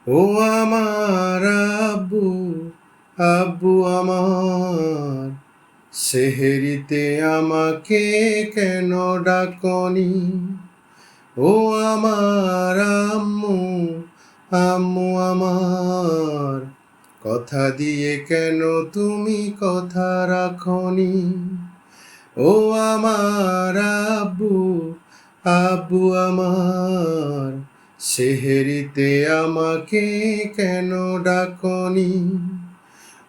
ও আমার আব্বু, আব্বু আমার, সেহেরিতে আমাকে কেন ডাকনি? ও আমার আম্মু, আম্মু আমার, কথা দিয়ে কেন তুমি কথা রাখনি? ও আমার আব্বু, আব্বু আমার, সেহেরিতে আমাকে কেন ডাকনি?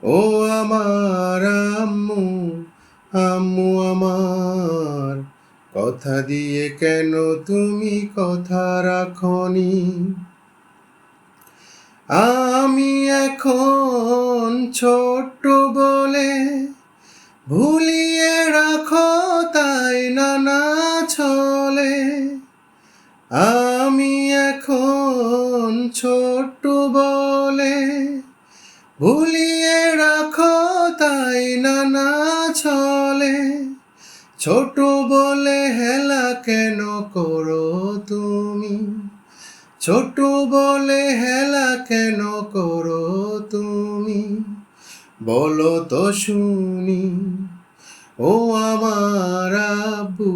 ও আমার আম্মু, আম্মু আমার, কথা দিয়ে কেন তুমি কথা রাখনি? আমি এখন ছোট্ট বলে ভুলিয়ে রাখো তাই নানা ছলে। আমি এখন ছোট্ট বলে ভুলিয়ে রাখো তাই নানা ছলে। ছোট বলে হেলা কেন করো তুমি? ছোট বলে হেলা কেন করো তুমি? বলো তো শুনি। ও আমার আব্বু,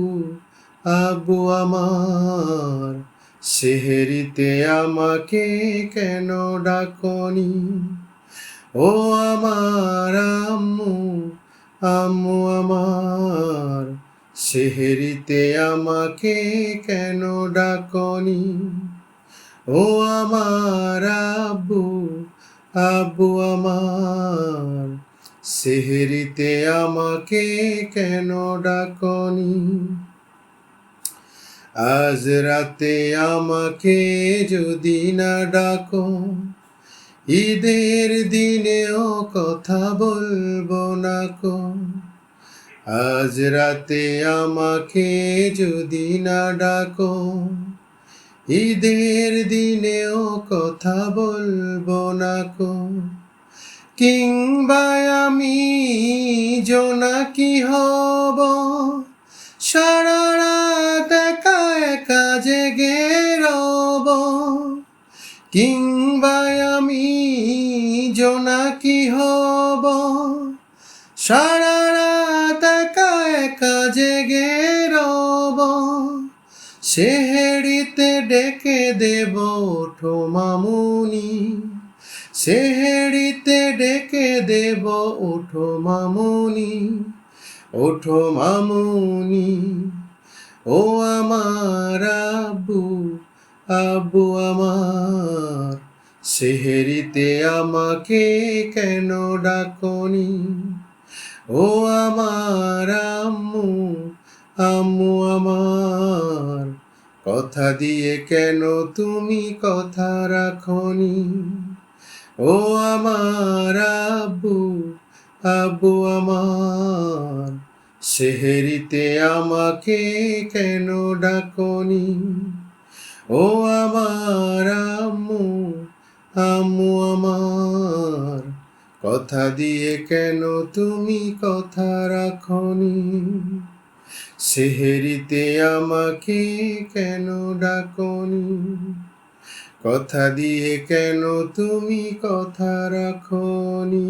আব্বু আমার, সেহেরিতে আমাকে কেন ডাকনি? ও আমার আম্মু, আম্মু আমার, সেহেরিতে আমাকে কেন ডাকনি? ও আমার আব্বু, আব্বু আমার, সেহেরিতে আমাকে কেন ডাকনি? আজ রাতে আমাকে যদি না ডাকো, ঈদের দিনেও কথা বলবো না কো। আজ রাতে আমাকে যদি না ডাকো, ঈদের দিনেও কথা বলবো না কো। কিংবা আমি জোনাকি হব, সারা রাত একা একা জেগে রব। কিংবা আমি জোনাকি হব, সারা রাত একা একা জেগে রব। সেহেরিতে ডেকে দেব ওঠো মামুনি, সেহেরিতে ডেকে দেব ওঠো মামুনি, ওঠো মামুনি। ও আমার আব্বু, আব্বু আমার, সেহেরিতে আমাকে কেন ডাকনি? ও আমার আম্মু, আম্মু আমার, কথা দিয়ে কেন তুমি কথা রাখনি? ও আমার আব্বু, আব্বু আমার, সেহেরিতে আমাকে কেন ডাকনি? ও আমার আম্মু, আম্মু আমার, কথা দিয়ে কেন তুমি কথা রাখনি? সেহেরিতে আমাকে কেন ডাকনি? কথা দিয়ে কেন তুমি কথা রাখনি?